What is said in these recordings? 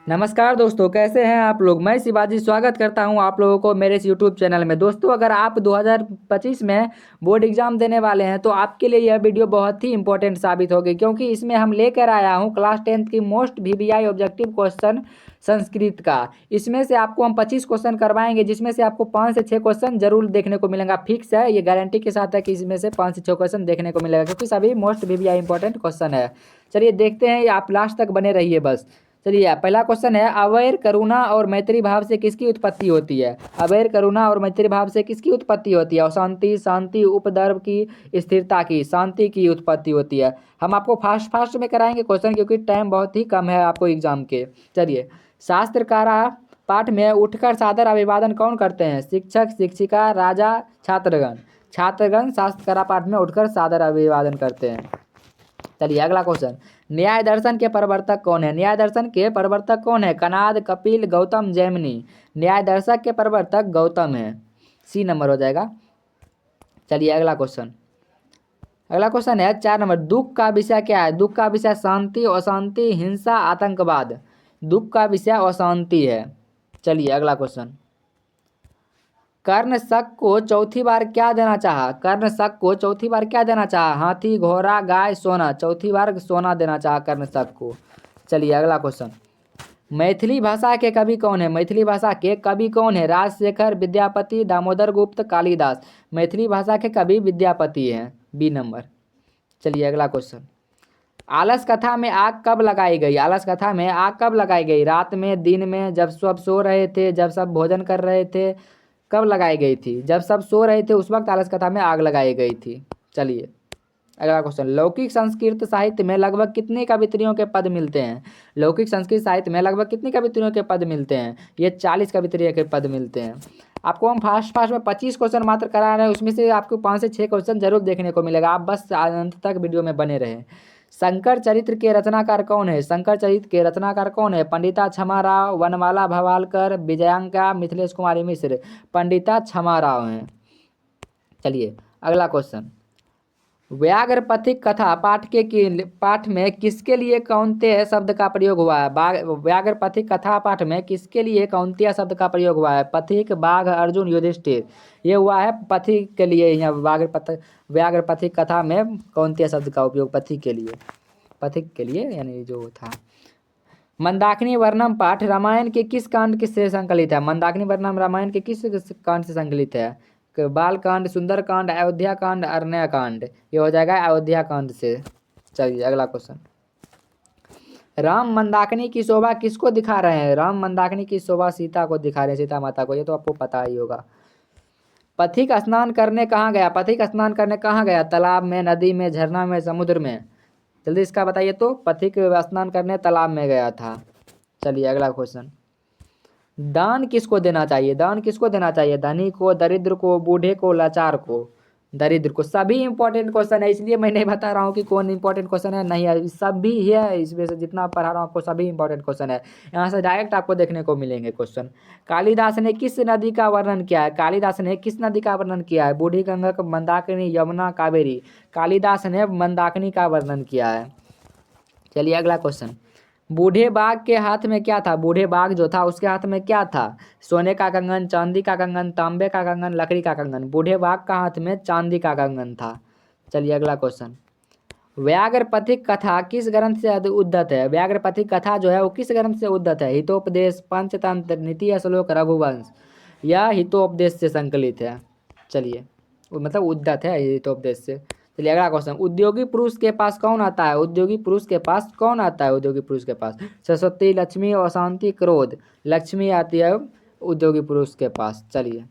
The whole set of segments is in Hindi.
नमस्कार दोस्तों, कैसे हैं आप लोग। मैं शिवाजी स्वागत करता हूं आप लोगों को मेरे इस यूट्यूब चैनल में। दोस्तों, अगर आप 2025 में बोर्ड एग्जाम देने वाले हैं तो आपके लिए यह वीडियो बहुत ही इंपॉर्टेंट साबित होगी, क्योंकि इसमें हम लेकर आया हूं क्लास 10th की most VVI objective question Sanskrit का। इसमें से आपको हम 25 क्वेश्चन करवाएंगे, जिसमें से आपको 5 से 6 क्वेश्चन जरूर देखने को मिलेगा। फिक्स है, ये गारंटी के साथ है कि इसमें से 5 से 6 क्वेश्चन देखने को मिलेगा, क्योंकि सभी मोस्ट वीवीआई इंपॉर्टेंट क्वेश्चन है। चलिए देखते हैं, आप लास्ट तक बने रहिए बस। चलिए, पहला क्वेश्चन है, अवैर करुणा और मैत्री भाव से किसकी उत्पत्ति होती है। अवैर करुणा और मैत्री भाव से किसकी उत्पत्ति होती है। अशांति, शांति, उपद्रव की, स्थिरता की, शांति की उत्पत्ति होती है। हम आपको फास्ट फास्ट में कराएंगे क्वेश्चन, क्योंकि टाइम बहुत ही कम है आपको एग्जाम के। चलिए, शास्त्रकारा पाठ में उठकर सादर अभिवादन कौन करते हैं। शिक्षक, शिक्षिका, राजा, छात्रगण। छात्रगण शास्त्रकारा पाठ में उठकर सादर अभिवादन करते हैं। चलिए अगला क्वेश्चन, न्याय दर्शन के प्रवर्तक कौन है। न्याय दर्शन के प्रवर्तक कौन है। कणाद, कपिल, गौतम, जैमिनी। न्याय दर्शक के प्रवर्तक गौतम है। सी नंबर हो जाएगा। चलिए अगला क्वेश्चन, अगला क्वेश्चन है 4 नंबर, दुख का विषय क्या है। दुख का विषय शांति, अशांति, हिंसा, आतंकवाद। दुख का विषय अशांति है। चलिए अगला क्वेश्चन, कर्ण शक को चौथी बार क्या देना चाहा। कर्ण शक को चौथी बार क्या देना चाहा। हाथी, घोड़ा, गाय, सोना। चौथी बार सोना देना चाहा कर्ण शक को। चलिए अगला क्वेश्चन, मैथिली भाषा के कवि कौन है। मैथिली भाषा के कवि कौन है। राजशेखर, विद्यापति, दामोदर गुप्त, कालिदास। मैथिली भाषा के कवि विद्यापति हैं। B number. चलिए अगला क्वेश्चन, आलस कथा में आग कब लगाई गई। आलस कथा में आग कब लगाई गई। रात में, दिन में, जब सब सो रहे थे, जब सब भोजन कर रहे थे। कब लगाई गई थी। जब सब सो रहे थे उस वक्त आलस कथा में आग लगाई गई थी। चलिए अगला क्वेश्चन, लौकिक संस्कृत साहित्य में लगभग कितने कवित्रियों के पद मिलते हैं। लौकिक संस्कृत साहित्य में लगभग कितने कवित्रियों के पद मिलते हैं। ये 40 कवित्रियों के पद मिलते हैं। आपको हम फास्ट फास्ट में 25 क्वेश्चन मात्र करा रहे हैं, उसमें से आपको 5 से 6 क्वेश्चन जरूर देखने को मिलेगा। आप बस अंत तक वीडियो में बने रहें। शंकर चरित्र के रचनाकार कौन है। शंकर चरित्र के रचनाकार कौन है। पंडिता क्षमा राव, वनमाला भवालकर, विजयांका, मिथिलेश कुमारी मिश्र। पंडिता क्षमा राव हैं। चलिए अगला क्वेश्चन, व्याघ्र पथिक कथा पाठ में किसके लिए कौंतेय शब्द का प्रयोग हुआ है। व्याघ्र पथिक कथा पाठ में किसके लिए कौंतेय शब्द का प्रयोग हुआ है। पथिक, बाघ, अर्जुन, युधिष्ठिर। ये हुआ है पथिक के लिए। यहाँ व्याघ्र पथिक कथा में कौंतेय शब्द का उपयोग पथिक के लिए यानी जो था। मंदाकिनी वर्णम पाठ रामायण के किस कांड से संकलित है। मंदाकिनी वर्णम रामायण के किस कांड से संकलित है। बाल कांड, सुंदर कांड, अयोध्या कांड, अरण्य कांड। ये हो जाएगा अयोध्या कांड से। चलिए अगला क्वेश्चन, राम मंदाकिनी की शोभा किसको दिखा रहे हैं। राम मंदाकिनी की शोभा सीता को दिखा रहे हैं, सीता माता को। ये तो आपको पता ही होगा। पथिक स्नान करने कहाँ गया। पथिक स्नान करने कहाँ गया। तालाब में, नदी में, झरना में, समुद्र में। जल्दी इसका बताइए। तो पथिक स्नान करने तालाब में गया था। चलिए अगला क्वेश्चन, दान किसको देना चाहिए। दान किसको देना चाहिए। धनी को, दरिद्र को, बूढ़े को, लाचार को। दरिद्र को। सभी इंपॉर्टेंट क्वेश्चन है, इसलिए मैं नहीं बता रहा हूँ कि कौन इंपॉर्टेंट क्वेश्चन है। नहीं है, सभी ही है। इसमें से जितना पढ़ा रहा हूँ आपको सभी इंपॉर्टेंट क्वेश्चन है। यहाँ से डायरेक्ट आपको देखने को मिलेंगे क्वेश्चन। कालिदास ने किस नदी का वर्णन किया है। कालिदास ने किस नदी का वर्णन किया है। बूढ़ी गंगा, मंदाकिनी, यमुना, कावेरी। कालिदास ने मंदाकिनी का वर्णन किया है। चलिए अगला क्वेश्चन, बूढ़े बाघ के हाथ में क्या था। बूढ़े बाघ जो था उसके हाथ में क्या था। सोने का कंगन, चांदी का कंगन, तांबे का कंगन, लकड़ी का कंगन। बूढ़े बाघ का हाथ में चांदी का कंगन था। चलिए अगला क्वेश्चन, व्याघ्र पथिक कथा किस ग्रंथ से उद्धत है। व्याघ्र पथिक कथा जो है वो किस ग्रंथ से उद्धत है। हितोपदेश, पंचतंत्र, नीति श्लोक, रघुवंश। यह हितोपदेश से संकलित है। चलिए मतलब उद्धत है हितोपदेश से। चलिए अगला क्वेश्चन, उद्योगी पुरुष के पास कौन आता है। उद्योगी पुरुष के पास कौन आता है। उद्योगी पुरुष के पास सरस्वती, लक्ष्मी, अशांति, क्रोध। लक्ष्मी आती है उद्योगी पुरुष के पास। चलिए,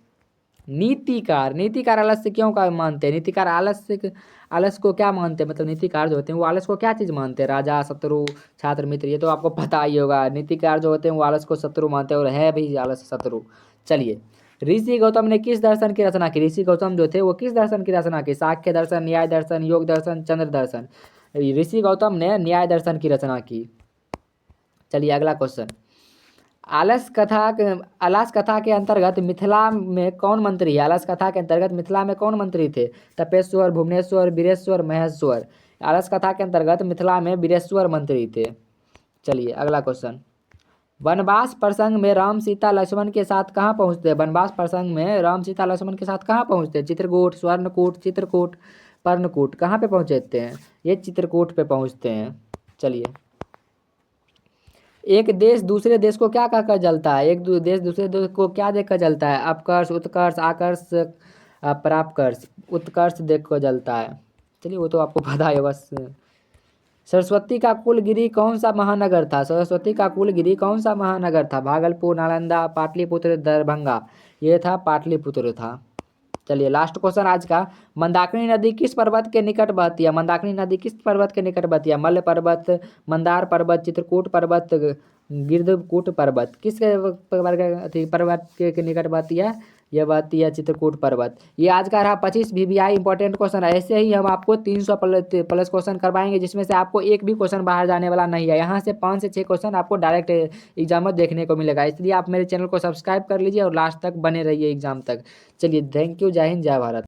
नीतिकार। नीतिकार आलस्य क्यों का मानते हैं। नीतिकार आलस को क्या मानते हैं। मतलब नीतिकार जो होते हैं वो आलस को क्या चीज़ मानते हैं। राजा, शत्रु, छात्र, मित्र। ये तो आपको पता ही होगा। नीतिकार जो होते हैं वो आलस को शत्रु मानते हैं, और है भी आलस शत्रु। चलिए, ऋषि गौतम ने किस दर्शन की रचना की। ऋषि गौतम जो थे वो किस दर्शन की रचना की। सांख्य दर्शन, न्याय दर्शन, योग दर्शन, चंद्र दर्शन। ऋषि गौतम ने न्याय दर्शन की रचना की। चलिए अगला क्वेश्चन, आलस कथा के अंतर्गत मिथिला में कौन मंत्री है। आलस कथा के अंतर्गत मिथिला में कौन मंत्री थे। तपेश्वर, भुवनेश्वर, बीरेश्वर, महेश्वर। आलस कथा के अंतर्गत मिथिला में बीरेश्वर मंत्री थे। चलिए अगला क्वेश्चन, वनवास प्रसंग में राम सीता लक्ष्मण के साथ कहाँ पहुँचते हैं? वनवास प्रसंग में राम सीता लक्ष्मण के साथ कहाँ पहुँचते हैं? चित्रकूट, स्वर्णकूट, चित्रकूट, पर्णकूट, कहाँ पे पहुँचते हैं? ये चित्रकूट पे पहुँचते हैं। चलिए, एक देश दूसरे देश को क्या कहकर जलता है? देश दूसरे देश को क्या देखकर जलता है? अपकर्ष, उत्कर्ष, आकर्ष, परापकर्ष। उत्कर्ष देख कर जलता है। चलिए, वो तो आपको पता है बस। सरस्वती का कुलगिरी कौन सा महानगर था? सरस्वती का कुलगिरी कौन सा महानगर था? भागलपुर, नालंदा, पाटलिपुत्र, दरभंगा। ये था पाटलिपुत्र था। चलिए, लास्ट क्वेश्चन आज का। मंदाकिनी नदी किस पर्वत के निकट बहती है? मंदाकिनी नदी किस पर्वत के निकट बहती है? मल्ल पर्वत, मंदार पर्वत, चित्रकूट पर्वत, गिरधकूट पर्वत। किस पर्वत के निकट बहती है? यह बहती है चित्रकूट पर्वत। ये आज का रहा 25 VVI इंपॉर्टेंट क्वेश्चन है। ऐसे ही हम आपको 300 प्लस क्वेश्चन करवाएंगे, जिसमें से आपको एक भी क्वेश्चन बाहर जाने वाला नहीं है। यहाँ से 5 से 6 क्वेश्चन आपको डायरेक्ट एग्जाम में देखने को मिलेगा। इसलिए आप मेरे चैनल को सब्सक्राइब कर लीजिए और लास्ट तक बने रहिए एग्जाम तक। चलिए, थैंक यू। जय हिंद, जय भारत।